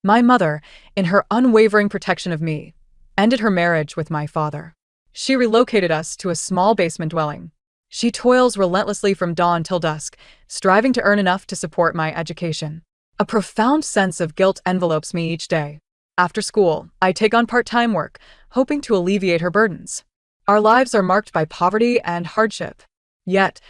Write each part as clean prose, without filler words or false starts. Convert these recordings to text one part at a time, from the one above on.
My mother, in her unwavering protection of me, ended her marriage with my father. She relocated us to a small basement dwelling. She toils relentlessly from dawn till dusk, striving to earn enough to support my education. A profound sense of guilt envelopes me each day. After school, I take on part-time work, hoping to alleviate her burdens. Our lives are marked by poverty and hardship. Yet,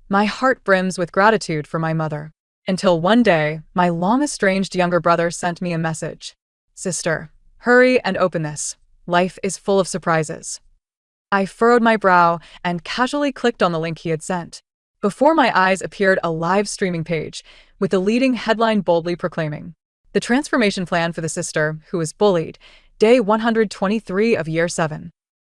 my heart brims with gratitude for my mother. Until one day, my long-estranged younger brother sent me a message. "Sister, hurry and open this. Life is full of surprises." I furrowed my brow and casually clicked on the link he had sent. Before my eyes appeared a live streaming page, with the leading headline boldly proclaiming, "The transformation plan for the sister who was bullied, day 123 of year 7.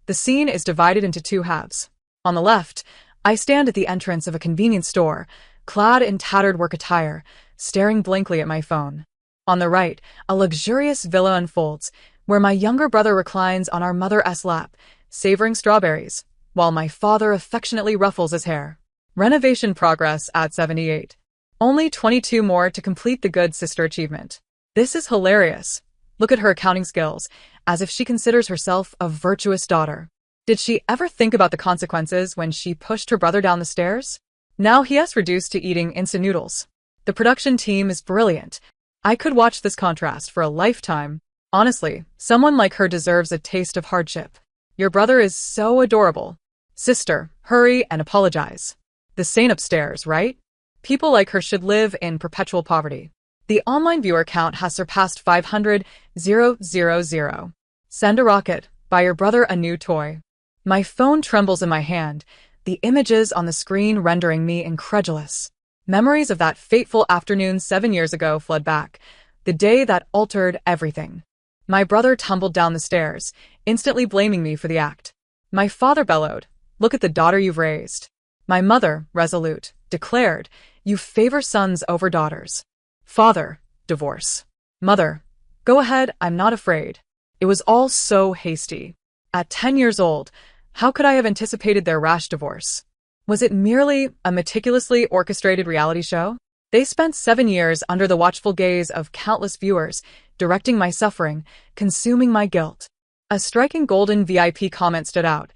The scene is divided into two halves. On the left, I stand at the entrance of a convenience store, clad in tattered work attire, staring blankly at my phone. On the right, a luxurious villa unfolds, where my younger brother reclines on our mother's lap, savoring strawberries, while my father affectionately ruffles his hair. Renovation progress at 78. Only 22 more to complete the good sister achievement. This is hilarious. Look at her accounting skills, as if she considers herself a virtuous daughter. Did she ever think about the consequences when she pushed her brother down the stairs? Now he has reduced to eating instant noodles. The production team is brilliant. I could watch this contrast for a lifetime. Honestly, someone like her deserves a taste of hardship. Your brother is so adorable. Sister, hurry and apologize. The saint upstairs, right? People like her should live in perpetual poverty. The online viewer count has surpassed 500,000. Send a rocket. Buy your brother a new toy. My phone trembles in my hand, the images on the screen rendering me incredulous. Memories of that fateful afternoon 7 years ago flood back, the day that altered everything. My brother tumbled down the stairs, instantly blaming me for the act. My father bellowed, "Look at the daughter you've raised." My mother, resolute, declared, "You favor sons over daughters." Father, divorce. Mother, go ahead, I'm not afraid. It was all so hasty. At 10 years old, how could I have anticipated their rash divorce? Was it merely a meticulously orchestrated reality show? They spent 7 years under the watchful gaze of countless viewers, directing my suffering, consuming my guilt. A striking golden VIP comment stood out.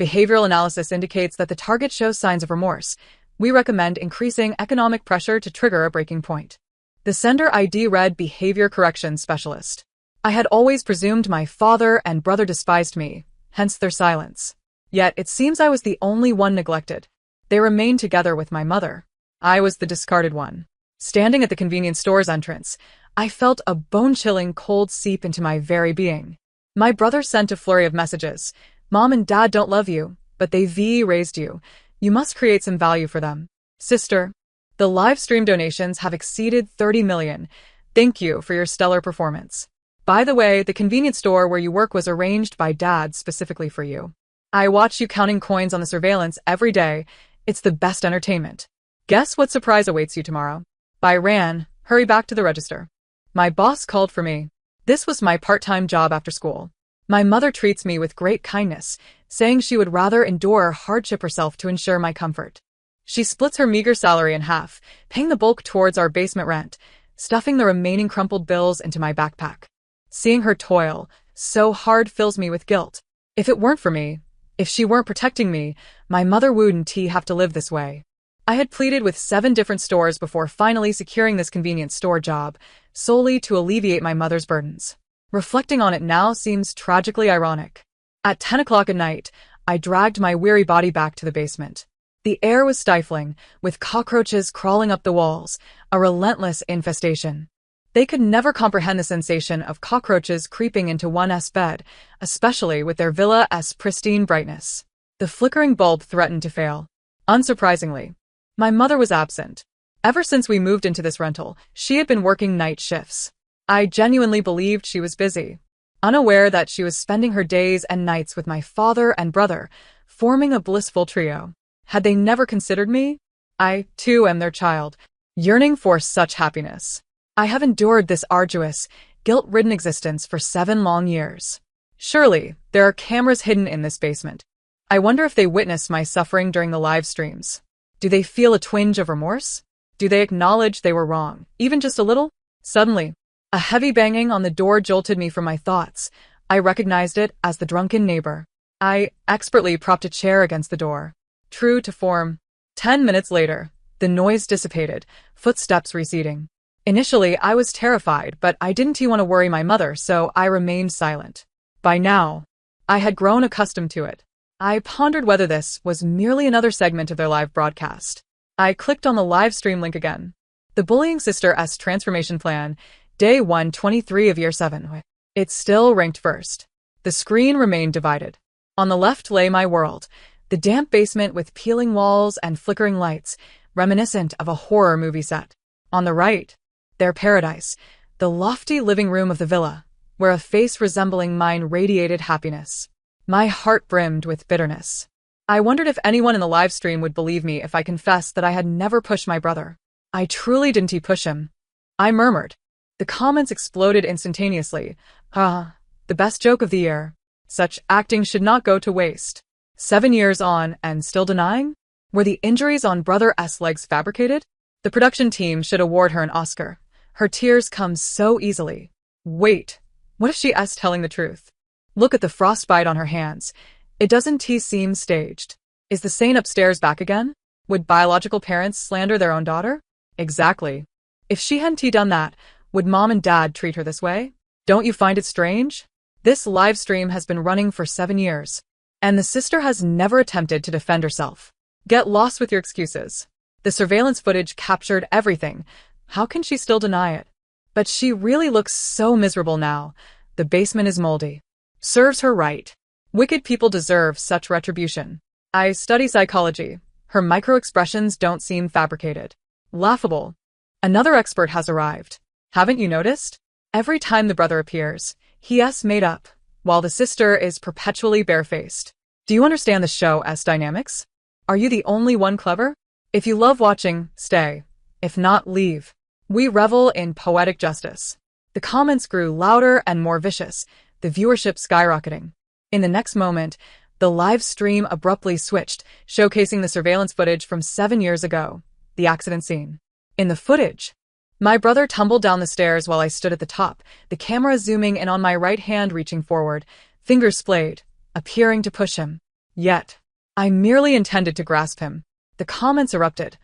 Behavioral analysis indicates that the target shows signs of remorse. We recommend increasing economic pressure to trigger a breaking point. The sender ID read Behavior Correction Specialist. I had always presumed my father and brother despised me, hence their silence. Yet it seems I was the only one neglected. They remained together with my mother. I was the discarded one. Standing at the convenience store's entrance, I felt a bone-chilling cold seep into my very being. My brother sent a flurry of messages. "Mom and Dad don't love you, but they raised you. You must create some value for them. Sister, the live stream donations have exceeded 30 million. Thank you for your stellar performance. By the way, the convenience store where you work was arranged by Dad specifically for you. I watch you counting coins on the surveillance every day. It's the best entertainment. Guess what surprise awaits you tomorrow? By Ran, hurry back to the register." My boss called for me. This was my part-time job after school. My mother treats me with great kindness, saying she would rather endure hardship herself to ensure my comfort. She splits her meager salary in half, paying the bulk towards our basement rent, stuffing the remaining crumpled bills into my backpack. Seeing her toil so hard fills me with guilt. If it weren't for me, if she weren't protecting me, my mother wouldn't have to live this way. I had pleaded with 7 different stores before finally securing this convenience store job, solely to alleviate my mother's burdens. Reflecting on it now seems tragically ironic. At 10 o'clock at night, I dragged my weary body back to the basement. The air was stifling, with cockroaches crawling up the walls, a relentless infestation. They could never comprehend the sensation of cockroaches creeping into one's bed, especially with their villa's pristine brightness. The flickering bulb threatened to fail. Unsurprisingly, my mother was absent. Ever since we moved into this rental, she had been working night shifts. I genuinely believed she was busy, unaware that she was spending her days and nights with my father and brother, forming a blissful trio. Had they never considered me? I, too, am their child, yearning for such happiness. I have endured this arduous, guilt-ridden existence for 7 long years. Surely, there are cameras hidden in this basement. I wonder if they witness my suffering during the live streams. Do they feel a twinge of remorse? Do they acknowledge they were wrong, even just a little? Suddenly, A heavy banging on the door jolted me from my thoughts. I recognized it as the drunken neighbor. I expertly propped a chair against the door. True to form. 10 minutes later, the noise dissipated, footsteps receding. Initially, I was terrified, but I didn't want to worry my mother, so I remained silent. By now, I had grown accustomed to it. I pondered whether this was merely another segment of their live broadcast. I clicked on the live stream link again. The Bullying Sister's Transformation Plan, Day 123 of Year 7. It still ranked first. The screen remained divided. On the left lay my world, the damp basement with peeling walls and flickering lights, reminiscent of a horror movie set. On the right, their paradise, the lofty living room of the villa, where a face resembling mine radiated happiness. My heart brimmed with bitterness. I wondered if anyone in the live stream would believe me if I confessed that I had never pushed my brother. I truly didn't push him. I murmured. The comments exploded instantaneously. The best joke of the year. Such acting should not go to waste. 7 years on and still denying? Were the injuries on Brother S' legs fabricated? The production team should award her an Oscar. Her tears come so easily. Wait, what if she is telling the truth? Look at the frostbite on her hands. It doesn't seem staged. Is the saint upstairs back again? Would biological parents slander their own daughter? Exactly. If she hadn't done that, would mom and dad treat her this way? Don't you find it strange? This live stream has been running for 7 years, and the sister has never attempted to defend herself. Get lost with your excuses. The surveillance footage captured everything. How can she still deny it? But she really looks so miserable now. The basement is moldy. Serves her right. Wicked people deserve such retribution. I study psychology. Her micro-expressions don't seem fabricated. Laughable. Another expert has arrived. Haven't you noticed? Every time the brother appears, he's made up, while the sister is perpetually barefaced. Do you understand the show's dynamics? Are you the only one clever? If you love watching, stay. If not, leave. We revel in poetic justice. The comments grew louder and more vicious, the viewership skyrocketing. In the next moment, the live stream abruptly switched, showcasing the surveillance footage from 7 years ago, the accident scene. In the footage, my brother tumbled down the stairs while I stood at the top, the camera zooming in on my right hand reaching forward, fingers splayed, appearing to push him. Yet, I merely intended to grasp him. The comments erupted.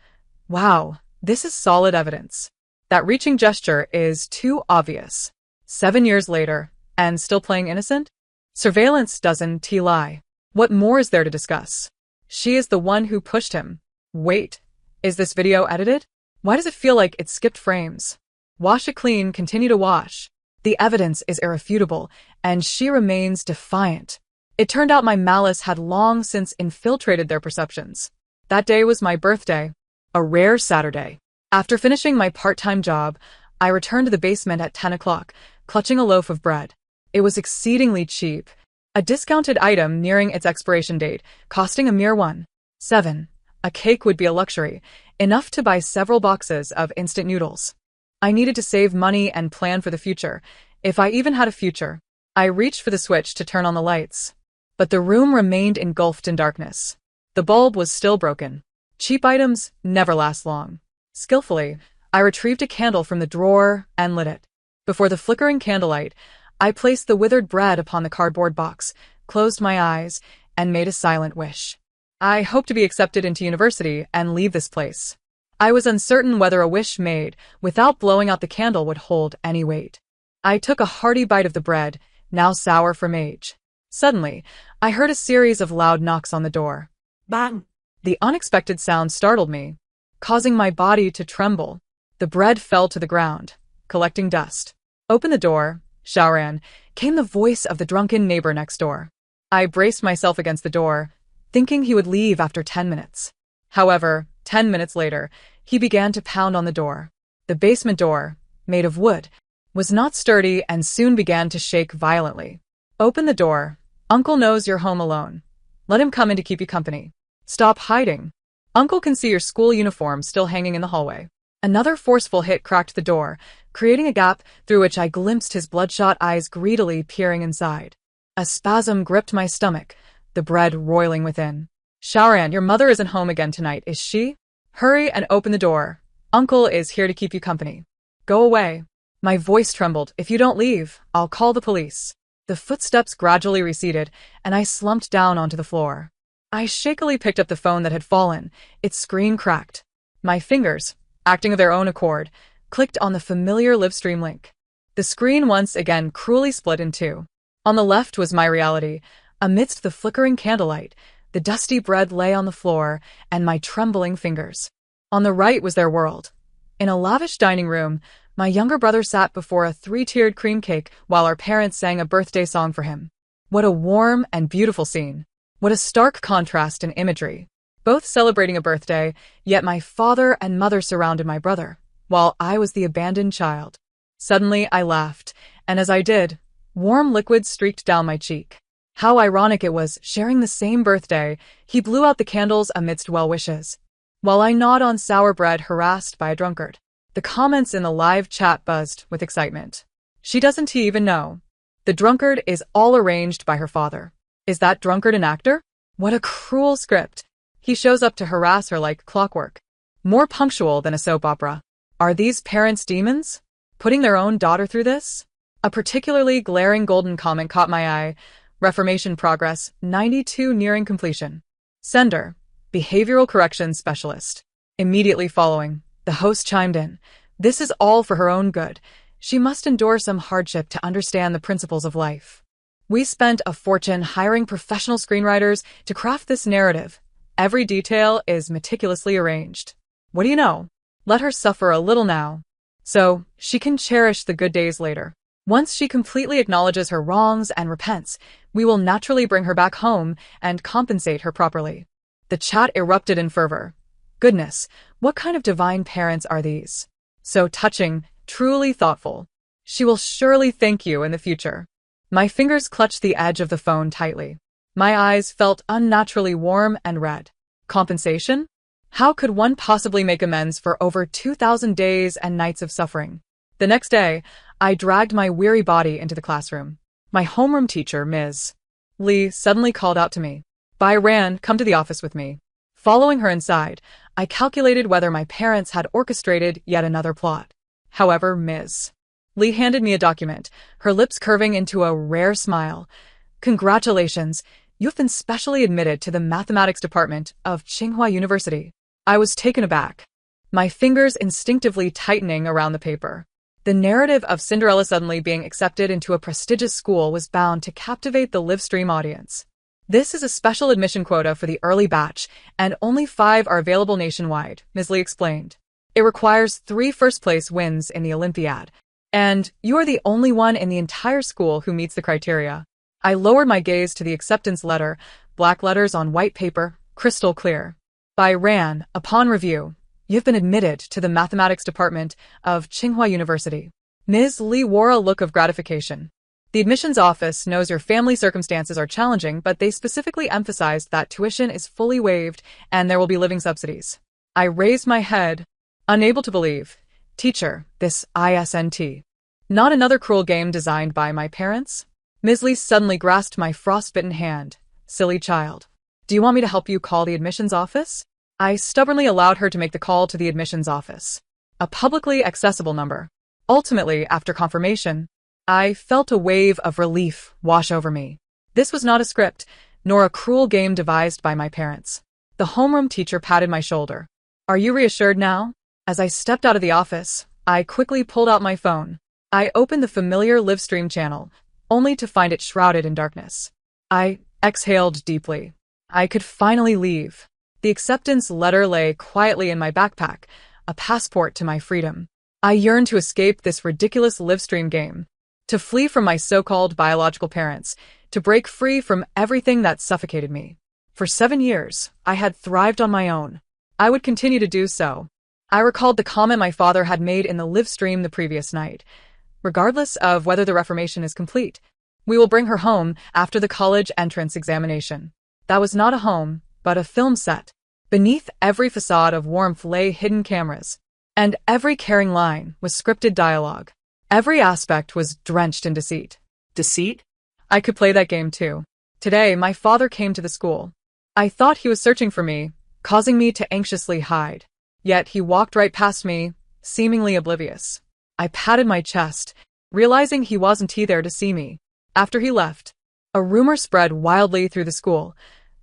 Wow, this is solid evidence. That reaching gesture is too obvious. 7 years later, and still playing innocent? Surveillance doesn't lie. What more is there to discuss? She is the one who pushed him. Wait, is this video edited? Why does it feel like it skipped frames? Wash it clean, continue to wash. The evidence is irrefutable, and she remains defiant. It turned out my malice had long since infiltrated their perceptions. That day was my birthday, a rare Saturday. After finishing my part-time job, I returned to the basement at 10 o'clock, clutching a loaf of bread. It was exceedingly cheap, a discounted item nearing its expiration date, costing a mere $1.7. A cake would be a luxury, enough to buy several boxes of instant noodles. I needed to save money and plan for the future, if I even had a future. I reached for the switch to turn on the lights, but the room remained engulfed in darkness. The bulb was still broken. Cheap items never last long. Skillfully, I retrieved a candle from the drawer and lit it. Before the flickering candlelight, I placed the withered bread upon the cardboard box, closed my eyes, and made a silent wish. I hoped to be accepted into university and leave this place. I was uncertain whether a wish made without blowing out the candle would hold any weight. I took a hearty bite of the bread, now sour from age. Suddenly, I heard a series of loud knocks on the door. Bang! The unexpected sound startled me, causing my body to tremble. The bread fell to the ground, collecting dust. Open the door, Shaoran, came the voice of the drunken neighbor next door. I braced myself against the door, thinking he would leave after 10 minutes. However, 10 minutes later, he began to pound on the door. The basement door, made of wood, was not sturdy and soon began to shake violently. Open the door. Uncle knows you're home alone. Let him come in to keep you company. Stop hiding. Uncle can see your school uniform still hanging in the hallway. Another forceful hit cracked the door, creating a gap through which I glimpsed his bloodshot eyes greedily peering inside. A spasm gripped my stomach, the bread roiling within. Shaoran, your mother isn't home again tonight, is she? Hurry and open the door. Uncle is here to keep you company. Go away. My voice trembled. If you don't leave, I'll call the police. The footsteps gradually receded, and I slumped down onto the floor. I shakily picked up the phone that had fallen. Its screen cracked. My fingers, acting of their own accord, clicked on the familiar Livestream link. The screen once again cruelly split in two. On the left was my reality. Amidst the flickering candlelight, the dusty bread lay on the floor, and my trembling fingers. On the right was their world. In a lavish dining room, my younger brother sat before a three-tiered cream cake while our parents sang a birthday song for him. What a warm and beautiful scene. What a stark contrast in imagery. Both celebrating a birthday, yet my father and mother surrounded my brother, while I was the abandoned child. Suddenly I laughed, and as I did, warm liquid streaked down my cheek. How ironic it was, sharing the same birthday, he blew out the candles amidst well wishes, while I gnawed on sour bread harassed by a drunkard. The comments in the live chat buzzed with excitement. She doesn't even know. The drunkard is all arranged by her father. Is that drunkard an actor? What a cruel script. He shows up to harass her like clockwork. More punctual than a soap opera. Are these parents demons? Putting their own daughter through this? A particularly glaring golden comment caught my eye. Reformation progress, 92 nearing completion. Sender, behavioral corrections specialist. Immediately following, the host chimed in. This is all for her own good. She must endure some hardship to understand the principles of life. We spent a fortune hiring professional screenwriters to craft this narrative. Every detail is meticulously arranged. What do you know? Let her suffer a little now, so she can cherish the good days later. Once she completely acknowledges her wrongs and repents, we will naturally bring her back home and compensate her properly. The chat erupted in fervor. Goodness, what kind of divine parents are these? So touching, truly thoughtful. She will surely thank you in the future. My fingers clutched the edge of the phone tightly. My eyes felt unnaturally warm and red. Compensation? How could one possibly make amends for over 2,000 days and nights of suffering? The next day, I dragged my weary body into the classroom. My homeroom teacher, Ms. Lee, suddenly called out to me. Byran, come to the office with me. Following her inside, I calculated whether my parents had orchestrated yet another plot. However, Ms. Lee handed me a document, her lips curving into a rare smile. Congratulations, you've been specially admitted to the mathematics department of Tsinghua University. I was taken aback, my fingers instinctively tightening around the paper. The narrative of Cinderella suddenly being accepted into a prestigious school was bound to captivate the Livestream audience. This is a special admission quota for the early batch, and only 5 are available nationwide, Ms. Lee explained. It requires 3 first-place wins in the Olympiad, and you are the only one in the entire school who meets the criteria. I lowered my gaze to the acceptance letter, black letters on white paper, crystal clear. By Ran, upon review, you've been admitted to the mathematics department of Tsinghua University. Ms. Lee wore a look of gratification. The admissions office knows your family circumstances are challenging, but they specifically emphasized that tuition is fully waived and there will be living subsidies. I raised my head, unable to believe. Teacher, this isn't not another cruel game designed by my parents? Ms. Lee suddenly grasped my frostbitten hand. Silly child. Do you want me to help you call the admissions office? I stubbornly allowed her to make the call to the admissions office. A publicly accessible number. Ultimately, after confirmation, I felt a wave of relief wash over me. This was not a script, nor a cruel game devised by my parents. The homeroom teacher patted my shoulder. Are you reassured now? As I stepped out of the office, I quickly pulled out my phone. I opened the familiar Livestream channel, only to find it shrouded in darkness. I exhaled deeply. I could finally leave. The acceptance letter lay quietly in my backpack, a passport to my freedom. I yearned to escape this ridiculous Livestream game, to flee from my so-called biological parents, to break free from everything that suffocated me. For 7 years, I had thrived on my own. I would continue to do so. I recalled the comment my father had made in the Livestream the previous night. Regardless of whether the reformation is complete, we will bring her home after the college entrance examination. That was not a home, but a film set. Beneath every facade of warmth lay hidden cameras, and every caring line was scripted dialogue. Every aspect was drenched in deceit. Deceit? I could play that game too. Today, my father came to the school. I thought he was searching for me, causing me to anxiously hide. Yet he walked right past me, seemingly oblivious. I patted my chest, realizing he wasn't there to see me. After he left, a rumor spread wildly through the school.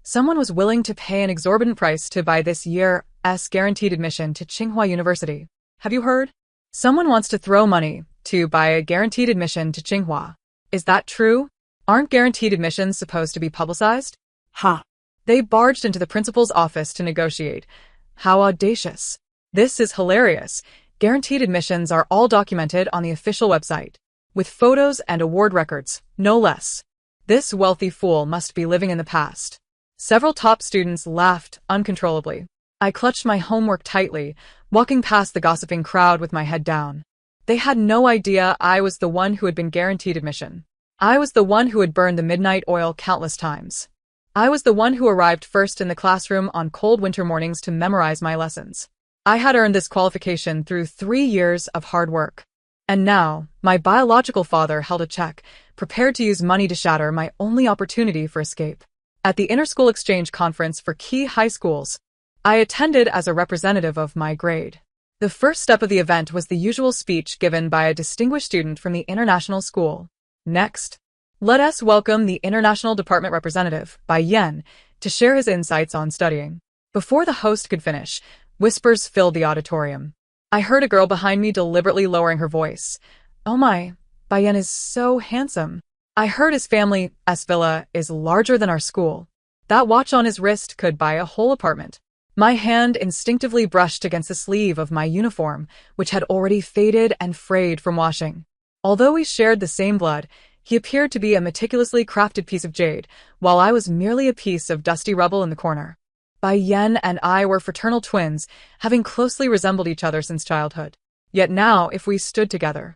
Someone was willing to pay an exorbitant price to buy this year's guaranteed admission to Tsinghua University. Have you heard? Someone wants to throw money to buy a guaranteed admission to Tsinghua. Is that true? Aren't guaranteed admissions supposed to be publicized? Ha! They barged into the principal's office to negotiate. How audacious. This is hilarious. Guaranteed admissions are all documented on the official website, with photos and award records, no less. This wealthy fool must be living in the past. Several top students laughed uncontrollably. I clutched my homework tightly, walking past the gossiping crowd with my head down. They had no idea I was the one who had been guaranteed admission. I was the one who had burned the midnight oil countless times. I was the one who arrived first in the classroom on cold winter mornings to memorize my lessons. I had earned this qualification through 3 years of hard work. And now, my biological father held a check, prepared to use money to shatter my only opportunity for escape. At the Interschool Exchange Conference for key high schools, I attended as a representative of my grade. The first step of the event was the usual speech given by a distinguished student from the international school. Next, let us welcome the International Department representative, Bai Yan, to share his insights on studying. Before the host could finish, whispers filled the auditorium. I heard a girl behind me deliberately lowering her voice. Oh my, Bai Yan is so handsome. I heard his family's villa is larger than our school. That watch on his wrist could buy a whole apartment. My hand instinctively brushed against the sleeve of my uniform, which had already faded and frayed from washing. Although we shared the same blood, he appeared to be a meticulously crafted piece of jade, while I was merely a piece of dusty rubble in the corner. Bai Yan and I were fraternal twins, having closely resembled each other since childhood. Yet now, if we stood together,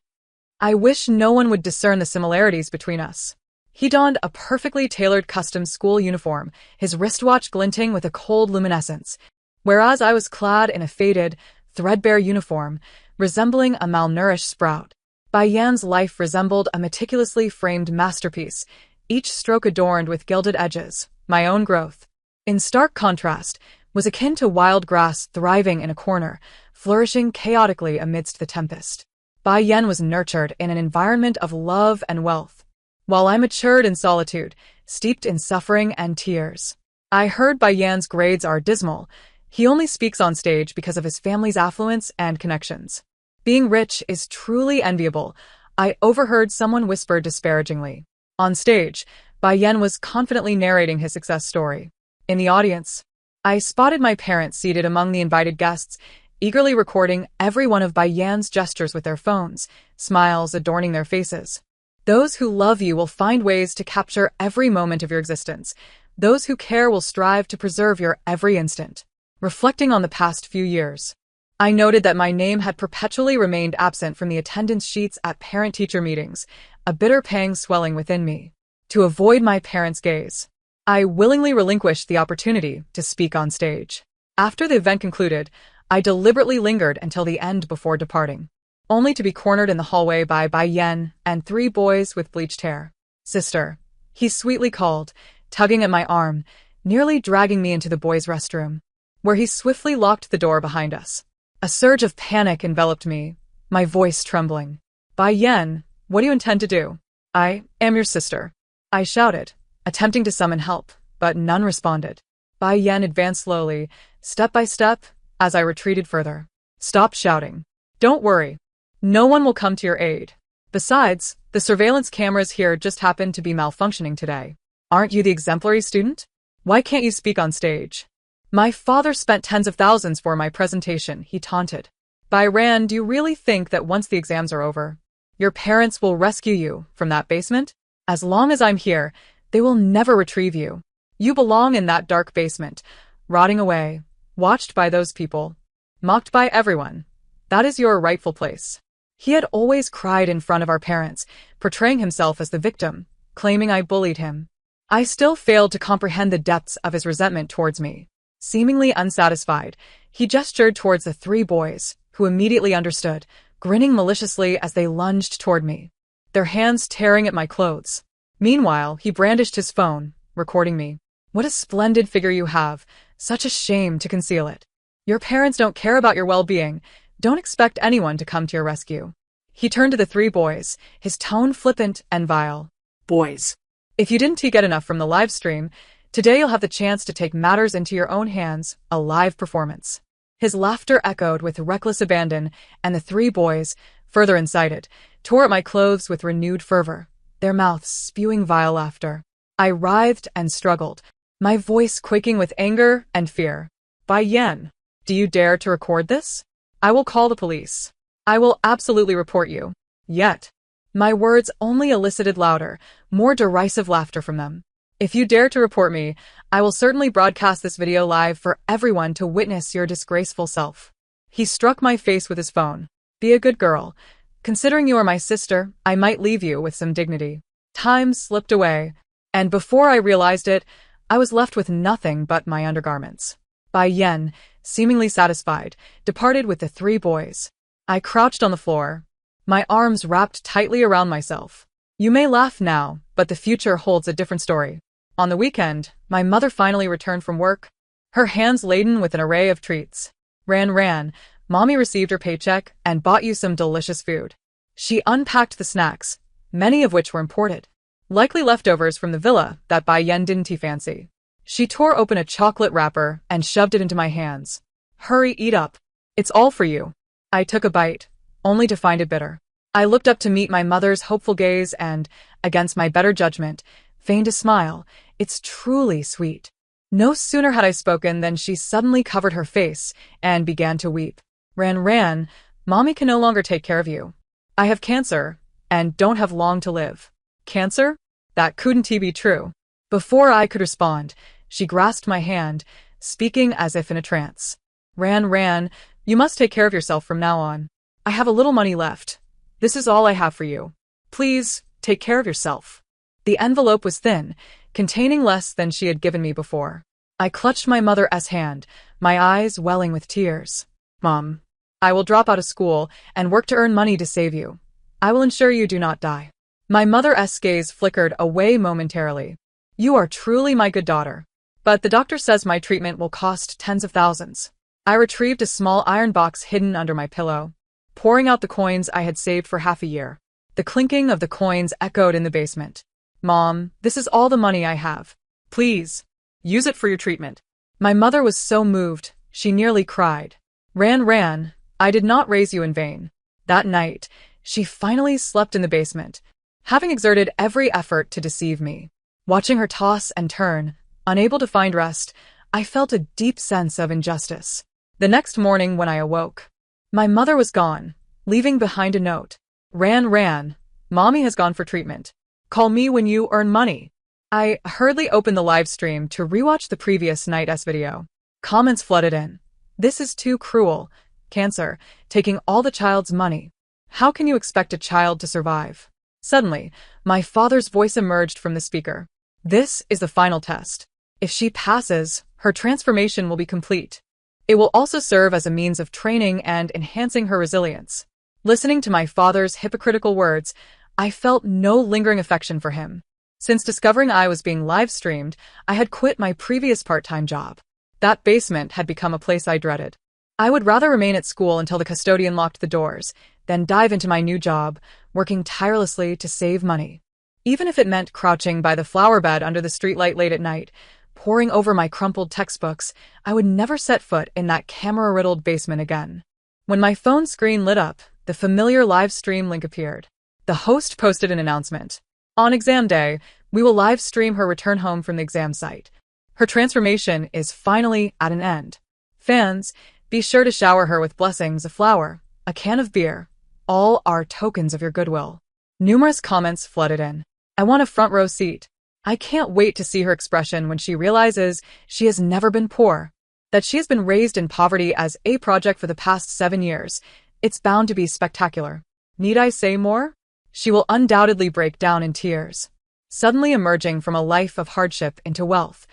I wish no one would discern the similarities between us. He donned a perfectly tailored custom school uniform, his wristwatch glinting with a cold luminescence, whereas I was clad in a faded, threadbare uniform, resembling a malnourished sprout. Bai Yan's life resembled a meticulously framed masterpiece, each stroke adorned with gilded edges. My own growth, in stark contrast, was akin to wild grass thriving in a corner, flourishing chaotically amidst the tempest. Bai Yan was nurtured in an environment of love and wealth, while I matured in solitude, steeped in suffering and tears. I heard Bai Yan's grades are dismal. He only speaks on stage because of his family's affluence and connections. Being rich is truly enviable, I overheard someone whisper disparagingly. On stage, Bai Yan was confidently narrating his success story. In the audience, I spotted my parents seated among the invited guests, eagerly recording every one of Bai Yan's gestures with their phones, smiles adorning their faces. Those who love you will find ways to capture every moment of your existence. Those who care will strive to preserve your every instant. Reflecting on the past few years, I noted that my name had perpetually remained absent from the attendance sheets at parent-teacher meetings, a bitter pang swelling within me. To avoid my parents' gaze, I willingly relinquished the opportunity to speak on stage. After the event concluded, I deliberately lingered until the end before departing, only to be cornered in the hallway by Bai Yan and 3 boys with bleached hair. Sister, he sweetly called, tugging at my arm, nearly dragging me into the boys' restroom, where he swiftly locked the door behind us. A surge of panic enveloped me, my voice trembling. Bai Yan, what do you intend to do? I am your sister, I shouted, attempting to summon help, but none responded. Bai Yan advanced slowly, step by step, as I retreated further. Stop shouting. Don't worry. No one will come to your aid. Besides, the surveillance cameras here just happen to be malfunctioning today. Aren't you the exemplary student? Why can't you speak on stage? My father spent tens of thousands for my presentation, he taunted. Bai Ran, do you really think that once the exams are over, your parents will rescue you from that basement? As long as I'm here, they will never retrieve you. You belong in that dark basement, rotting away, watched by those people, mocked by everyone. That is your rightful place. He had always cried in front of our parents, portraying himself as the victim, claiming I bullied him. I still failed to comprehend the depths of his resentment towards me. Seemingly unsatisfied, he gestured towards the 3 boys, who immediately understood, grinning maliciously as they lunged toward me, their hands tearing at my clothes. Meanwhile, he brandished his phone, recording me. What a splendid figure you have. Such a shame to conceal it. Your parents don't care about your well-being. Don't expect anyone to come to your rescue. He turned to the three boys, his tone flippant and vile. Boys, if you didn't get enough from the live stream, today you'll have the chance to take matters into your own hands, a live performance. His laughter echoed with reckless abandon, and the three boys, further incited, tore at my clothes with renewed fervor, their mouths spewing vile laughter. I writhed and struggled, my voice quaking with anger and fear. Bai Yan, do you dare to record this? I will call the police. I will absolutely report you. Yet, my words only elicited louder, more derisive laughter from them. If you dare to report me, I will certainly broadcast this video live for everyone to witness your disgraceful self. He struck my face with his phone. Be a good girl. Considering you are my sister, I might leave you with some dignity. Time slipped away, and before I realized it, I was left with nothing but my undergarments. Bai Yan, seemingly satisfied, departed with the three boys. I crouched on the floor, my arms wrapped tightly around myself. You may laugh now, but the future holds a different story. On the weekend, my mother finally returned from work, her hands laden with an array of treats. Ran, Mommy received her paycheck and bought you some delicious food. She unpacked the snacks, many of which were imported, likely leftovers from the villa that Bai Yan didn't fancy. She tore open a chocolate wrapper and shoved it into my hands. Hurry, eat up. It's all for you. I took a bite, only to find it bitter. I looked up to meet my mother's hopeful gaze and, against my better judgment, feigned a smile. It's truly sweet. No sooner had I spoken than she suddenly covered her face and began to weep. Ran, Mommy can no longer take care of you. I have cancer and don't have long to live. Cancer? That couldn't be true. Before I could respond, she grasped my hand, speaking as if in a trance. Ran, you must take care of yourself from now on. I have a little money left. This is all I have for you. Please, take care of yourself. The envelope was thin, containing less than she had given me before. I clutched my mother's hand, my eyes welling with tears. Mom, I will drop out of school and work to earn money to save you. I will ensure you do not die. My mother's gaze flickered away momentarily. You are truly my good daughter. But the doctor says my treatment will cost tens of thousands. I retrieved a small iron box hidden under my pillow, pouring out the coins I had saved for half a year. The clinking of the coins echoed in the basement. Mom, this is all the money I have. Please, use it for your treatment. My mother was so moved, she nearly cried. Ran, I did not raise you in vain. That night, she finally slept in the basement, having exerted every effort to deceive me. Watching her toss and turn, unable to find rest, I felt a deep sense of injustice. The next morning when I awoke, my mother was gone, leaving behind a note. Ran, Mommy has gone for treatment. Call me when you earn money. I hurriedly opened the live stream to rewatch the previous night's video. Comments flooded in. This is too cruel. Cancer, taking all the child's money. How can you expect a child to survive? Suddenly, my father's voice emerged from the speaker. This is the final test. If she passes, her transformation will be complete. It will also serve as a means of training and enhancing her resilience. Listening to my father's hypocritical words, I felt no lingering affection for him. Since discovering I was being live-streamed, I had quit my previous part-time job. That basement had become a place I dreaded. I would rather remain at school until the custodian locked the doors, than dive into my new job, working tirelessly to save money. Even if it meant crouching by the flower bed under the streetlight late at night, poring over my crumpled textbooks, I would never set foot in that camera-riddled basement again. When my phone screen lit up, the familiar live stream link appeared. The host posted an announcement. On exam day, we will live stream her return home from the exam site. Her transformation is finally at an end. Fans, be sure to shower her with blessings, a flower, a can of beer. All are tokens of your goodwill. Numerous comments flooded in. I want a front row seat. I can't wait to see her expression when she realizes she has never been poor. That she has been raised in poverty as a project for the past 7 years. It's bound to be spectacular. Need I say more? She will undoubtedly break down in tears, suddenly emerging from a life of hardship into wealth.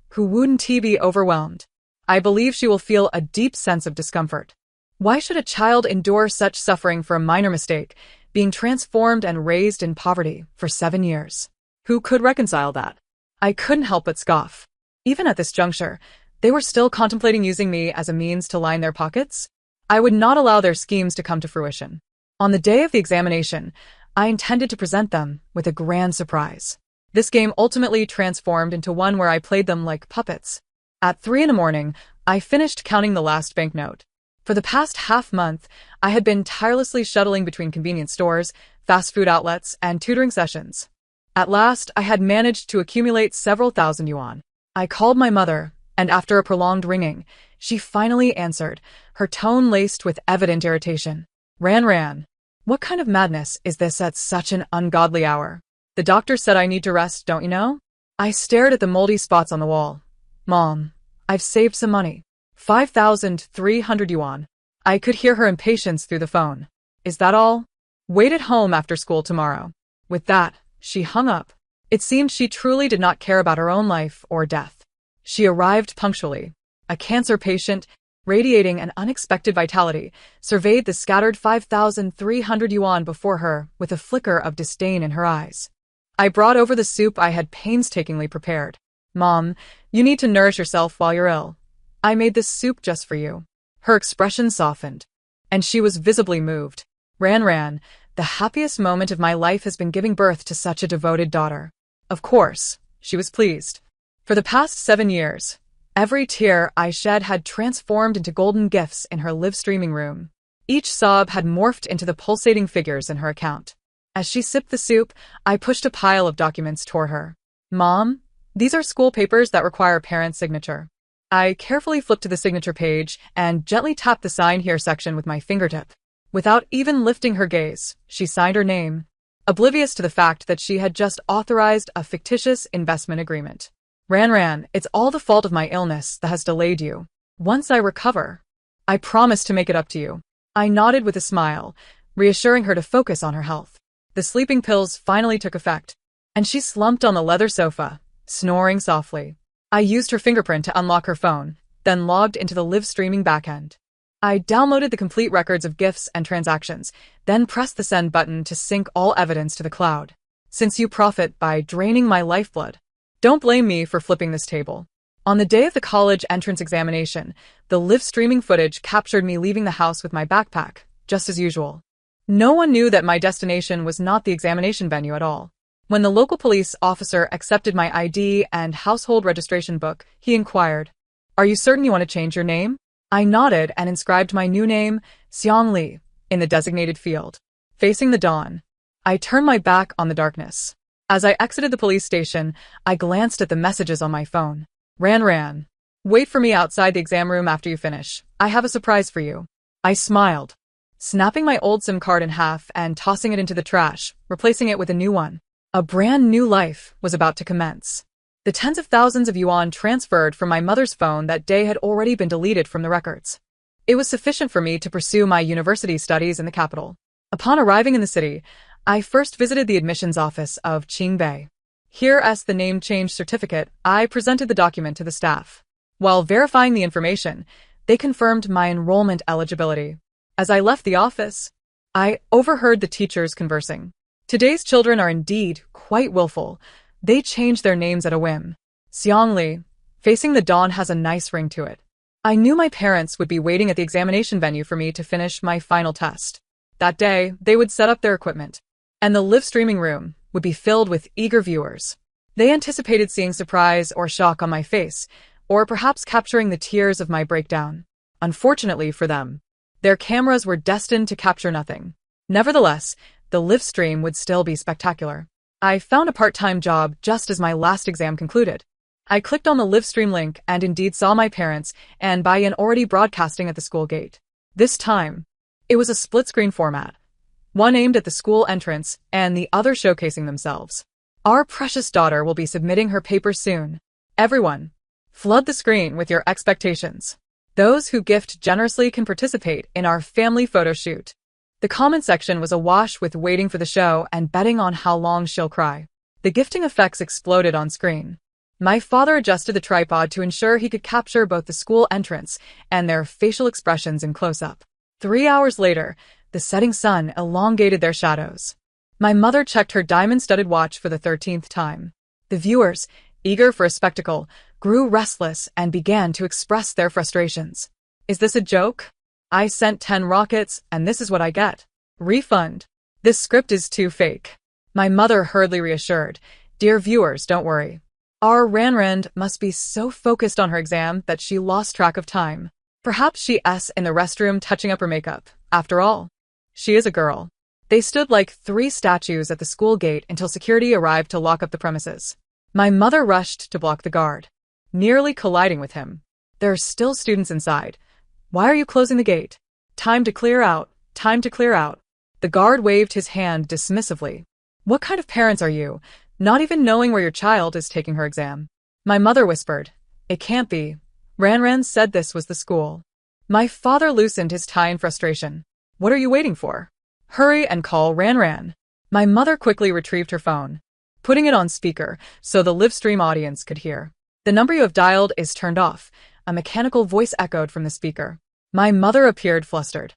Who wouldn't be overwhelmed? I believe she will feel a deep sense of discomfort. Why should a child endure such suffering for a minor mistake, being transformed and raised in poverty for 7 years? Who could reconcile that? I couldn't help but scoff. Even at this juncture, they were still contemplating using me as a means to line their pockets. I would not allow their schemes to come to fruition. On the day of the examination, I intended to present them with a grand surprise. This game ultimately transformed into one where I played them like puppets. At 3 in the morning, I finished counting the last banknote. For the past half-month, I had been tirelessly shuttling between convenience stores, fast food outlets, and tutoring sessions. At last, I had managed to accumulate several thousand yuan. I called my mother, and after a prolonged ringing, she finally answered, her tone laced with evident irritation. Ran. What kind of madness is this at such an ungodly hour? The doctor said I need to rest, don't you know? I stared at the moldy spots on the wall. Mom, I've saved some money. 5,300 yuan. I could hear her impatience through the phone. Is that all? Wait at home after school tomorrow. With that, she hung up. It seemed she truly did not care about her own life or death. She arrived punctually. A cancer patient, radiating an unexpected vitality, surveyed the scattered 5,300 yuan before her with a flicker of disdain in her eyes. I brought over the soup I had painstakingly prepared. Mom, you need to nourish yourself while you're ill. I made this soup just for you. Her expression softened, and she was visibly moved. Ran, the happiest moment of my life has been giving birth to such a devoted daughter. Of course, she was pleased. For the past 7 years, every tear I shed had transformed into golden gifts in her live-streaming room. Each sob had morphed into the pulsating figures in her account. As she sipped the soup, I pushed a pile of documents toward her. Mom, these are school papers that require parent signature. I carefully flipped to the signature page and gently tapped the sign here section with my fingertip. Without even lifting her gaze, she signed her name, oblivious to the fact that she had just authorized a fictitious investment agreement. Ran, it's all the fault of my illness that has delayed you. Once I recover, I promise to make it up to you. I nodded with a smile, reassuring her to focus on her health. The sleeping pills finally took effect, and she slumped on the leather sofa, snoring softly. I used her fingerprint to unlock her phone, then logged into the live-streaming backend. I downloaded the complete records of gifts and transactions, then pressed the send button to sync all evidence to the cloud. Since you profit by draining my lifeblood, don't blame me for flipping this table. On the day of the college entrance examination, the live-streaming footage captured me leaving the house with my backpack, just as usual. No one knew that my destination was not the examination venue at all. When the local police officer accepted my ID and household registration book, he inquired, "Are you certain you want to change your name?" I nodded and inscribed my new name, Xiang Li, in the designated field. Facing the dawn, I turned my back on the darkness. As I exited the police station, I glanced at the messages on my phone. Ran. Wait for me outside the exam room after you finish. I have a surprise for you. I smiled, snapping my old SIM card in half and tossing it into the trash, replacing it with a new one. A brand new life was about to commence. The tens of thousands of yuan transferred from my mother's phone that day had already been deleted from the records. It was sufficient for me to pursue my university studies in the capital. Upon arriving in the city, I first visited the admissions office of Qingbei. Here, as the name change certificate, I presented the document to the staff. While verifying the information, they confirmed my enrollment eligibility. As I left the office, I overheard the teachers conversing. Today's children are indeed quite willful. They change their names at a whim. Xiang Li, facing the dawn, has a nice ring to it. I knew my parents would be waiting at the examination venue for me to finish my final test. That day, they would set up their equipment, and the live-streaming room would be filled with eager viewers. They anticipated seeing surprise or shock on my face, or perhaps capturing the tears of my breakdown. Unfortunately for them, their cameras were destined to capture nothing. Nevertheless, the live stream would still be spectacular. I found a part-time job just as my last exam concluded. I clicked on the live stream link and indeed saw my parents and Bayan already broadcasting at the school gate. This time, it was a split-screen format, one aimed at the school entrance and the other showcasing themselves. Our precious daughter will be submitting her paper soon. Everyone, flood the screen with your expectations. Those who gift generously can participate in our family photo shoot. The comment section was awash with waiting for the show and betting on how long she'll cry. The gifting effects exploded on screen. My father adjusted the tripod to ensure he could capture both the school entrance and their facial expressions in close-up. 3 hours later, the setting sun elongated their shadows. My mother checked her diamond-studded watch for the 13th time. The viewers, eager for a spectacle, grew restless and began to express their frustrations. Is this a joke? I sent 10 rockets, and this is what I get. Refund. This script is too fake. My mother hurriedly reassured. Dear viewers, don't worry. Our Ranrand must be so focused on her exam that she lost track of time. Perhaps she's in the restroom touching up her makeup. After all, she is a girl. They stood like 3 statues at the school gate until security arrived to lock up the premises. My mother rushed to block the guard, nearly colliding with him. There are still students inside. Why are you closing the gate? Time to clear out. Time to clear out. The guard waved his hand dismissively. What kind of parents are you, not even knowing where your child is taking her exam? My mother whispered. It can't be. Ranran said this was the school. My father loosened his tie in frustration. What are you waiting for? Hurry and call Ranran. My mother quickly retrieved her phone, putting it on speaker so the Livestream audience could hear. The number you have dialed is turned off. A mechanical voice echoed from the speaker. My mother appeared flustered.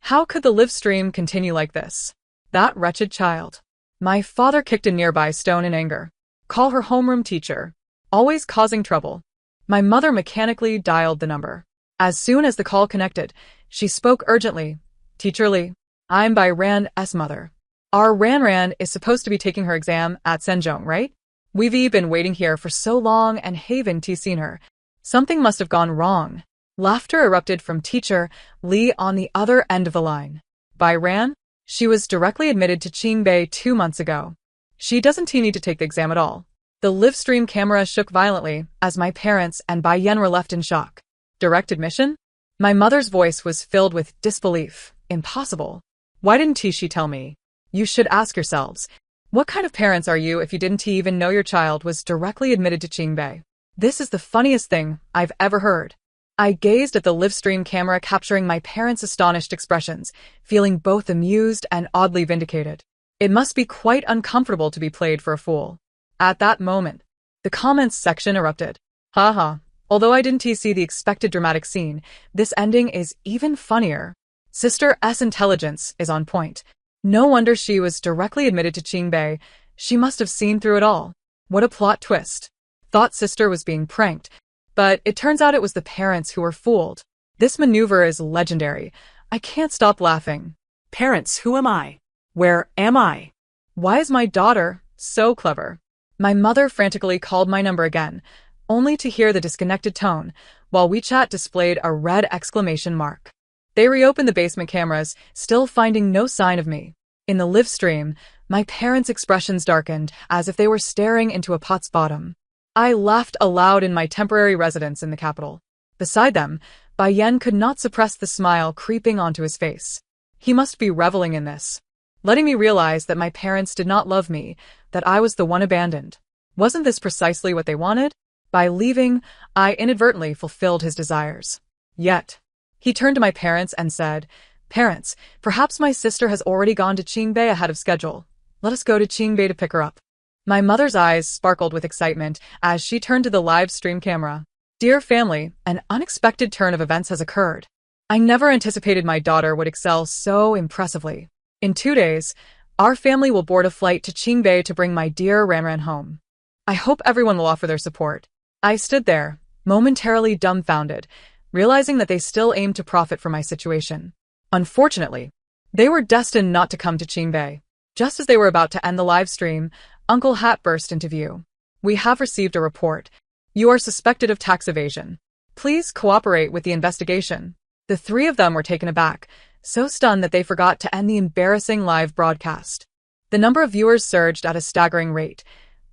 How could the Livestream continue like this? That wretched child. My father kicked a nearby stone in anger. Call her homeroom teacher. Always causing trouble. My mother mechanically dialed the number. As soon as the call connected, she spoke urgently. Teacher Lee, I'm by Ran's mother. Our Ranran is supposed to be taking her exam at Senjong, right? We've been waiting here for so long and haven't seen her. Something must have gone wrong. Laughter erupted from Teacher Lee on the other end of the line. By Ran? She was directly admitted to Qingbei 2 months ago. She doesn't need to take the exam at all. The Livestream camera shook violently as my parents and Bai Yen were left in shock. Direct admission? My mother's voice was filled with disbelief. Impossible. Why didn't she tell me? You should ask yourselves. What kind of parents are you if you didn't even know your child was directly admitted to Qingbei? This is the funniest thing I've ever heard. I gazed at the Livestream camera capturing my parents' astonished expressions, feeling both amused and oddly vindicated. It must be quite uncomfortable to be played for a fool. At that moment, the comments section erupted. Haha, although I didn't see the expected dramatic scene, this ending is even funnier. Sister S intelligence is on point. No wonder she was directly admitted to Qingbei. She must have seen through it all. What a plot twist. Thought sister was being pranked, but it turns out it was the parents who were fooled. This maneuver is legendary. I can't stop laughing. Parents, who am I? Where am I? Why is my daughter so clever? My mother frantically called my number again, only to hear the disconnected tone, while WeChat displayed a red exclamation mark. They reopened the basement cameras, still finding no sign of me. In the live stream, my parents' expressions darkened as if they were staring into a pot's bottom. I laughed aloud in my temporary residence in the capital. Beside them, Bai Yen could not suppress the smile creeping onto his face. He must be reveling in this, letting me realize that my parents did not love me, that I was the one abandoned. Wasn't this precisely what they wanted? By leaving, I inadvertently fulfilled his desires. Yet, he turned to my parents and said, Parents, perhaps my sister has already gone to Qingbei ahead of schedule. Let us go to Qingbei to pick her up. My mother's eyes sparkled with excitement as she turned to the live stream camera. Dear family, an unexpected turn of events has occurred. I never anticipated my daughter would excel so impressively. In 2 days, our family will board a flight to Qingbei to bring my dear Ranran home. I hope everyone will offer their support. I stood there, momentarily dumbfounded, realizing that they still aimed to profit from my situation. Unfortunately, they were destined not to come to Qingbei. Just as they were about to end the live stream, Uncle Hat burst into view. We have received a report. You are suspected of tax evasion. Please cooperate with the investigation. The 3 of them were taken aback, so stunned that they forgot to end the embarrassing live broadcast. The number of viewers surged at a staggering rate.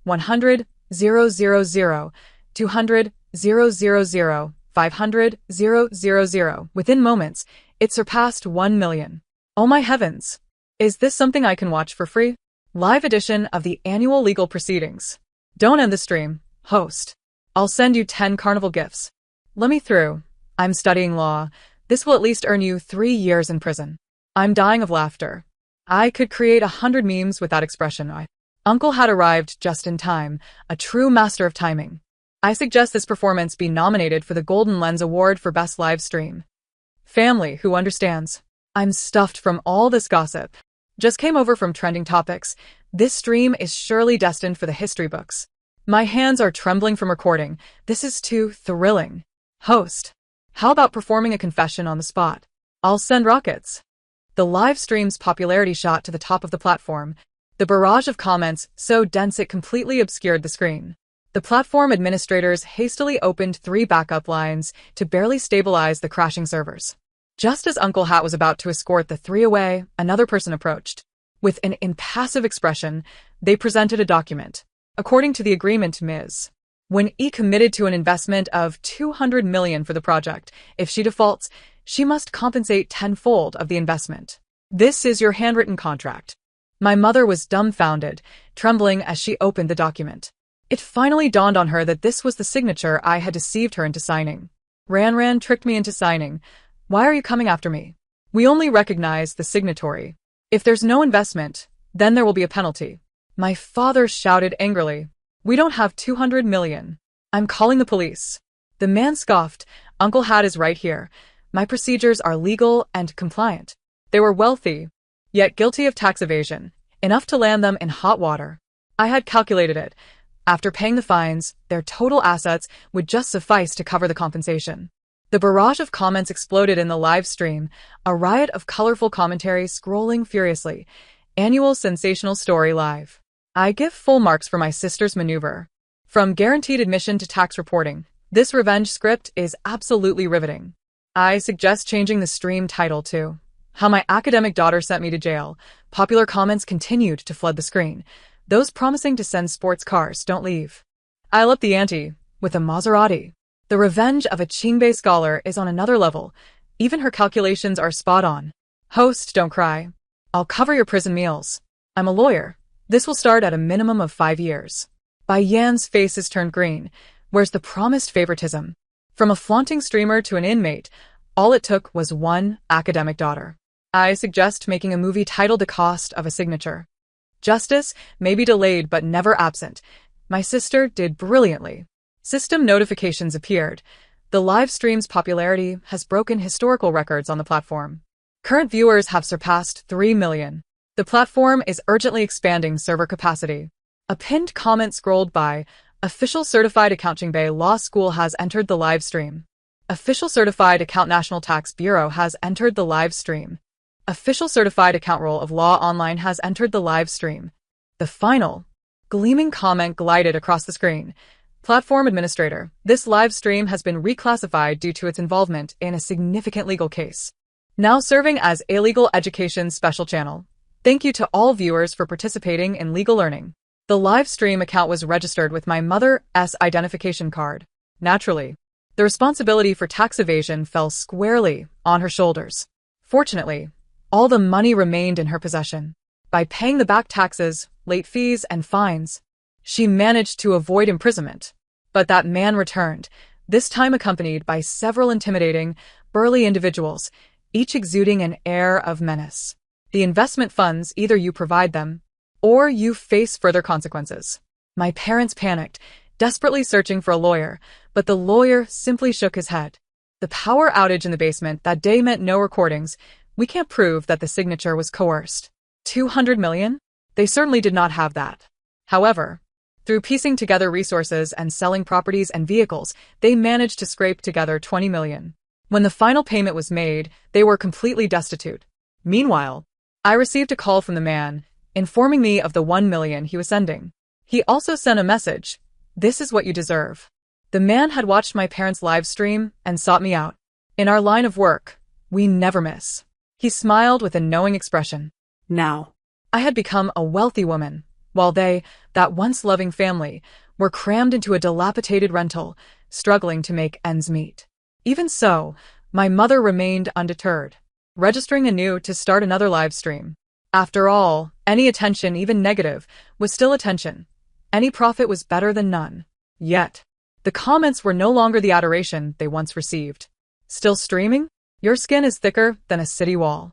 100, 000, 200, 000, 500, 000. Within moments, it surpassed 1 million. Oh my heavens! Is this something I can watch for free? Live edition of the annual legal proceedings. Don't end the stream, host. I'll send you 10 carnival gifts. Let me through. I'm studying law. This will at least earn you 3 years in prison. I'm dying of laughter. I could create 100 memes with that expression. Uncle had arrived just in time, a true master of timing. I suggest this performance be nominated for the Golden Lens Award for Best Live Stream. Family who understands. I'm stuffed from all this gossip. Just came over from trending topics. This stream is surely destined for the history books. My hands are trembling from recording. This is too thrilling. Host, how about performing a confession on the spot? I'll send rockets. The live stream's popularity shot to the top of the platform, the barrage of comments so dense it completely obscured the screen. The platform administrators hastily opened 3 backup lines to barely stabilize the crashing servers. Just as Uncle Hat was about to escort the 3 away, another person approached. With an impassive expression, they presented a document. According to the agreement, Ms. When E committed to an investment of $200 million for the project, if she defaults, she must compensate tenfold of the investment. This is your handwritten contract. My mother was dumbfounded, trembling as she opened the document. It finally dawned on her that this was the signature I had deceived her into signing. Ran tricked me into signing. Why are you coming after me? We only recognize the signatory. If there's no investment, then there will be a penalty. My father shouted angrily. We don't have $200 million. I'm calling the police. The man scoffed. Uncle Hat is right here. My procedures are legal and compliant. They were wealthy, yet guilty of tax evasion, enough to land them in hot water. I had calculated it. After paying the fines, their total assets would just suffice to cover the compensation. The barrage of comments exploded in the live stream, a riot of colorful commentary scrolling furiously. Annual sensational story live. I give full marks for my sister's maneuver. From guaranteed admission to tax reporting, this revenge script is absolutely riveting. I suggest changing the stream title to How My Academic Daughter Sent Me to Jail. Popular comments continued to flood the screen. Those promising to send sports cars don't leave. I'll up the ante with a Maserati. The revenge of a Qingbei scholar is on another level. Even her calculations are spot on. Host, don't cry. I'll cover your prison meals. I'm a lawyer. This will start at a minimum of 5 years. Bai Yan's face is turned green. Where's the promised favoritism? From a flaunting streamer to an inmate, all it took was one academic daughter. I suggest making a movie titled The Cost of a Signature. Justice may be delayed but never absent. My sister did brilliantly. System notifications appeared. The live stream's popularity has broken historical records on the platform. Current viewers have surpassed 3 million. The platform is urgently expanding server capacity. A pinned comment scrolled by, Official Certified Account Qingbei Law School has entered the live stream. Official Certified Account National Tax Bureau has entered the live stream. Official Certified Account Roll of Law Online has entered the live stream. The final, gleaming comment glided across the screen. Platform Administrator, this live stream has been reclassified due to its involvement in a significant legal case. Now serving as a legal education special channel. Thank you to all viewers for participating in legal learning. The live stream account was registered with my mother's identification card. Naturally, the responsibility for tax evasion fell squarely on her shoulders. Fortunately, all the money remained in her possession. By paying the back taxes, late fees, and fines, she managed to avoid imprisonment. But that man returned, this time accompanied by several intimidating, burly individuals, each exuding an air of menace. The investment funds, either you provide them, or you face further consequences. My parents panicked, desperately searching for a lawyer, but the lawyer simply shook his head. The power outage in the basement that day meant no recordings. We can't prove that the signature was coerced. 200 million? They certainly did not have that. However, through piecing together resources and selling properties and vehicles, they managed to scrape together 20 million. When the final payment was made, they were completely destitute. Meanwhile, I received a call from the man, informing me of the 1 million he was sending. He also sent a message. This is what you deserve. The man had watched my parents' live stream and sought me out. In our line of work, we never miss. He smiled with a knowing expression. Now, I had become a wealthy woman, while they, that once loving family, were crammed into a dilapidated rental, struggling to make ends meet. Even so, my mother remained undeterred, registering anew to start another live stream. After all, any attention, even negative, was still attention. Any profit was better than none. Yet, the comments were no longer the adoration they once received. Still streaming? Your skin is thicker than a city wall.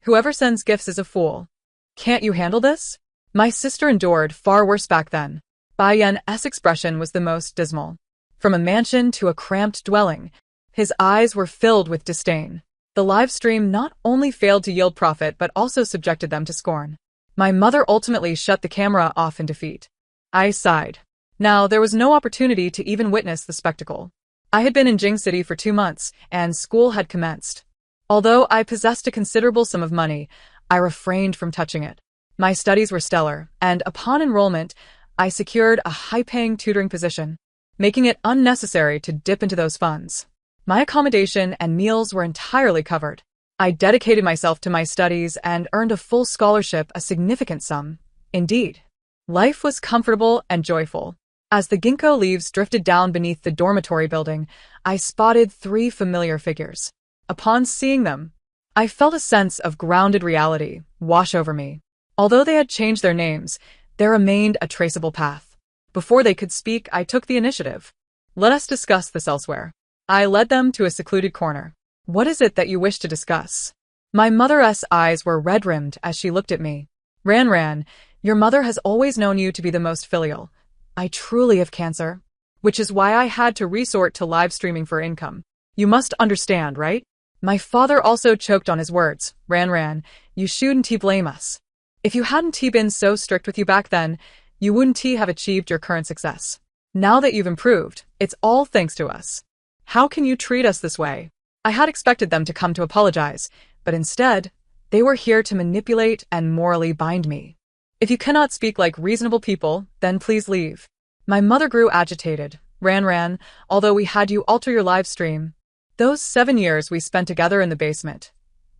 Whoever sends gifts is a fool. Can't you handle this? My sister endured far worse back then. Bai Yan's expression was the most dismal. From a mansion to a cramped dwelling, his eyes were filled with disdain. The live stream not only failed to yield profit but also subjected them to scorn. My mother ultimately shut the camera off in defeat. I sighed. Now there was no opportunity to even witness the spectacle. I had been in Jing City for 2 months, and school had commenced. Although I possessed a considerable sum of money, I refrained from touching it. My studies were stellar, and upon enrollment, I secured a high-paying tutoring position, making it unnecessary to dip into those funds. My accommodation and meals were entirely covered. I dedicated myself to my studies and earned a full scholarship, a significant sum. Indeed, life was comfortable and joyful. As the ginkgo leaves drifted down beneath the dormitory building, I spotted 3 familiar figures. Upon seeing them, I felt a sense of grounded reality wash over me. Although they had changed their names, there remained a traceable path. Before they could speak, I took the initiative. Let us discuss this elsewhere. I led them to a secluded corner. What is it that you wish to discuss? My mother's eyes were red-rimmed as she looked at me. Ran, your mother has always known you to be the most filial. I truly have cancer, which is why I had to resort to live streaming for income. You must understand, right? My father also choked on his words. Ran, you shouldn't blame us. If you hadn't been so strict with you back then, you wouldn't have achieved your current success. Now that you've improved, it's all thanks to us. How can you treat us this way? I had expected them to come to apologize, but instead, they were here to manipulate and morally bind me. If you cannot speak like reasonable people, then please leave. My mother grew agitated. Ran, although we had you alter your live stream. Those 7 years we spent together in the basement.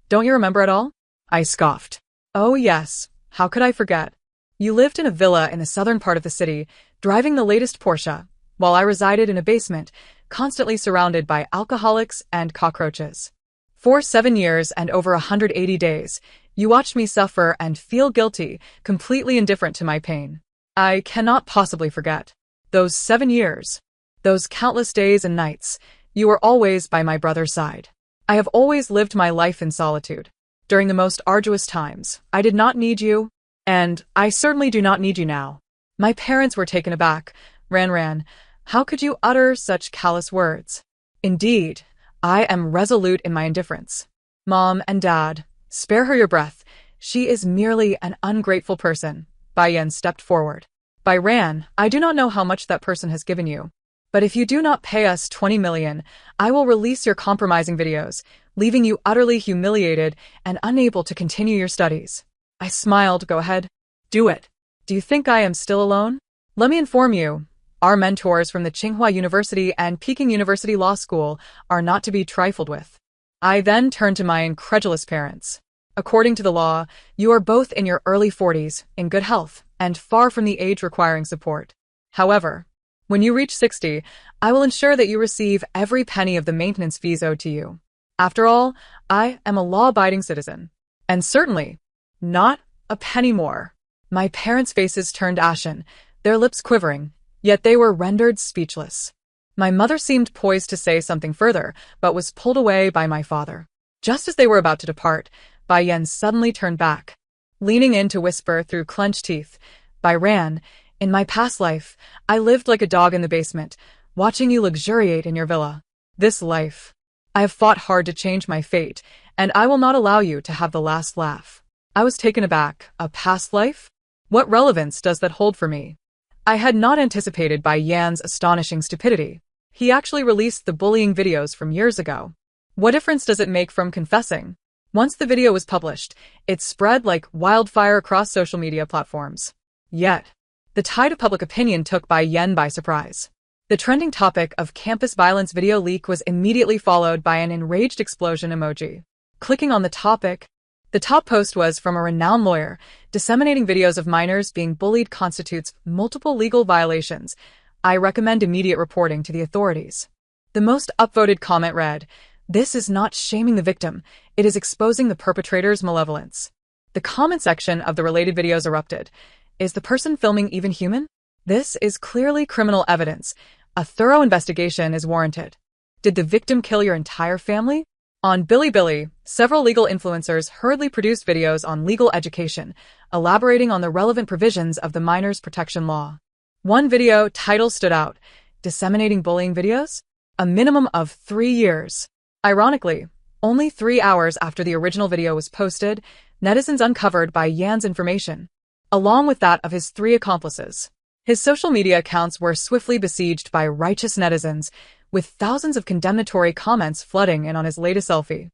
Don't you remember at all? I scoffed. Oh yes, how could I forget? You lived in a villa in the southern part of the city, driving the latest Porsche, while I resided in a basement, constantly surrounded by alcoholics and cockroaches. For 7 years and over 180 days, you watched me suffer and feel guilty, completely indifferent to my pain. I cannot possibly forget. Those 7 years. Those countless days and nights, you were always by my brother's side. I have always lived my life in solitude. During the most arduous times, I did not need you, and I certainly do not need you now. My parents were taken aback. Ran, how could you utter such callous words? Indeed, I am resolute in my indifference. Mom and Dad, spare her your breath. She is merely an ungrateful person. Bai Yan stepped forward. Bai Ran, I do not know how much that person has given you. But if you do not pay us 20 million, I will release your compromising videos, leaving you utterly humiliated and unable to continue your studies. I smiled. Go ahead. Do it. Do you think I am still alone? Let me inform you. Our mentors from the Tsinghua University and Peking University Law School are not to be trifled with. I then turned to my incredulous parents. According to the law, you are both in your early 40s, in good health, and far from the age requiring support. However, when you reach 60, I will ensure that you receive every penny of the maintenance fees owed to you. After all, I am a law-abiding citizen. And certainly, not a penny more. My parents' faces turned ashen, their lips quivering, yet they were rendered speechless. My mother seemed poised to say something further, but was pulled away by my father. Just as they were about to depart, Bai Yan suddenly turned back. Leaning in to whisper through clenched teeth, Bai Ran, in my past life, I lived like a dog in the basement, watching you luxuriate in your villa. This life. I have fought hard to change my fate, and I will not allow you to have the last laugh. I was taken aback. A past life? What relevance does that hold for me? I had not anticipated Bai Yan's astonishing stupidity. He actually released the bullying videos from years ago. What difference does it make from confessing? Once the video was published, it spread like wildfire across social media platforms. Yet, the tide of public opinion took Bai Yan by surprise. The trending topic of campus violence video leak was immediately followed by an enraged explosion emoji. Clicking on the topic, the top post was from a renowned lawyer. Disseminating videos of minors being bullied constitutes multiple legal violations. I recommend immediate reporting to the authorities. The most upvoted comment read, "This is not shaming the victim, it is exposing the perpetrator's malevolence." The comment section of the related videos erupted. Is the person filming even human? This is clearly criminal evidence. A thorough investigation is warranted. Did the victim kill your entire family? On Bilibili, several legal influencers hurriedly produced videos on legal education, elaborating on the relevant provisions of the Minors Protection Law. One video title stood out, Disseminating Bullying Videos? A minimum of 3 years. Ironically, only 3 hours after the original video was posted, netizens uncovered Bai Yan's information, along with that of his 3 accomplices. His social media accounts were swiftly besieged by righteous netizens, with thousands of condemnatory comments flooding in on his latest selfie.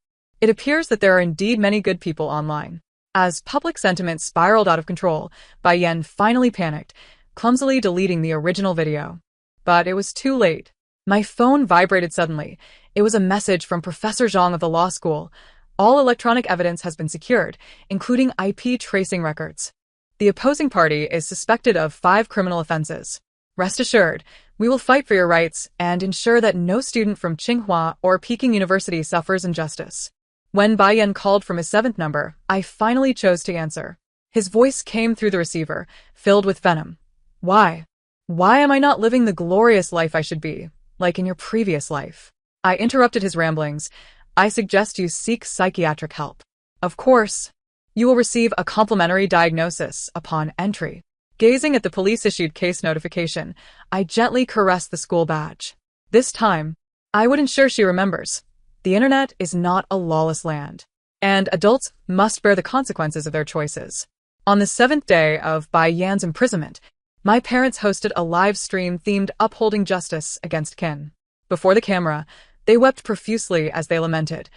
It appears that there are indeed many good people online. As public sentiment spiraled out of control, Bai Yan finally panicked, clumsily deleting the original video. But it was too late. My phone vibrated suddenly. It was a message from Professor Zhang of the law school. All electronic evidence has been secured, including IP tracing records. The opposing party is suspected of 5 criminal offenses. Rest assured, we will fight for your rights and ensure that no student from Tsinghua or Peking University suffers injustice. When Bai Yan called from his 7th number, I finally chose to answer. His voice came through the receiver, filled with venom. Why? Why am I not living the glorious life I should be, like in your previous life? I interrupted his ramblings. I suggest you seek psychiatric help. Of course. You will receive a complimentary diagnosis upon entry. Gazing at the police-issued case notification, I gently caressed the school badge. This time, I would ensure she remembers. The internet is not a lawless land, and adults must bear the consequences of their choices. On the 7th day of Bai Yan's imprisonment, my parents hosted a live stream themed Upholding Justice Against Qin. Before the camera, they wept profusely as they lamented,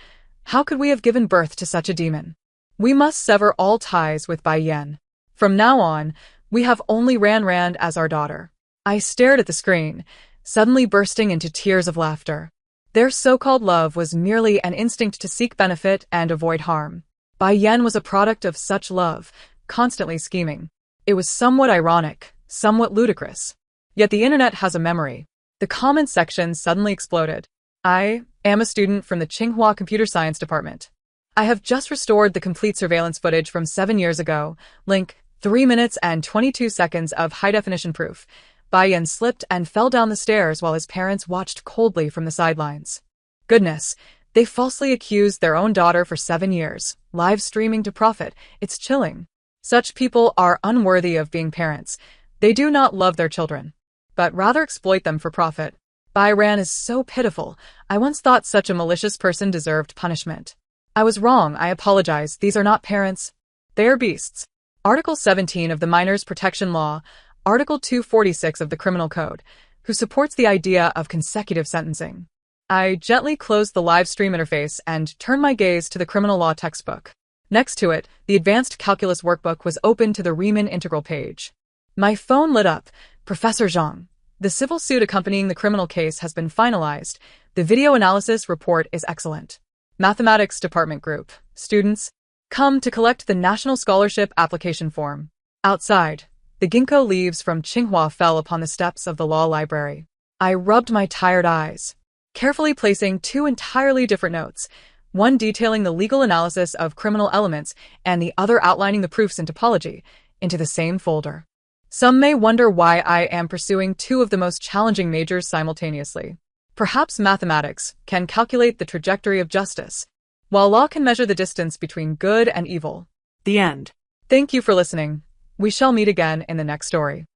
"How could we have given birth to such a demon? We must sever all ties with Bai Yan. From now on, we have only Ran as our daughter." I stared at the screen, suddenly bursting into tears of laughter. Their so-called love was merely an instinct to seek benefit and avoid harm. Bai Yan was a product of such love, constantly scheming. It was somewhat ironic, somewhat ludicrous. Yet the internet has a memory. The comments section suddenly exploded. I am a student from the Tsinghua Computer Science Department. I have just restored the complete surveillance footage from 7 years ago. Link, 3 minutes and 22 seconds of high-definition proof. Bai Yan slipped and fell down the stairs while his parents watched coldly from the sidelines. Goodness, they falsely accused their own daughter for 7 years, live streaming to profit. It's chilling. Such people are unworthy of being parents. They do not love their children, but rather exploit them for profit. Bai Ran is so pitiful. I once thought such a malicious person deserved punishment. I was wrong. I apologize. These are not parents. They are beasts. Article 17 of the Minors Protection Law, Article 246 of the Criminal Code, who supports the idea of consecutive sentencing. I gently closed the live stream interface and turned my gaze to the criminal law textbook. Next to it, the advanced calculus workbook was open to the Riemann integral page. My phone lit up. Professor Zhang. The civil suit accompanying the criminal case has been finalized. The video analysis report is excellent. Mathematics Department Group. Students, come to collect the National Scholarship Application Form. Outside, the ginkgo leaves from Tsinghua fell upon the steps of the law library. I rubbed my tired eyes, carefully placing 2 entirely different notes, one detailing the legal analysis of criminal elements and the other outlining the proofs in topology, into the same folder. Some may wonder why I am pursuing 2 of the most challenging majors simultaneously. Perhaps mathematics can calculate the trajectory of justice, while law can measure the distance between good and evil. The end. Thank you for listening. We shall meet again in the next story.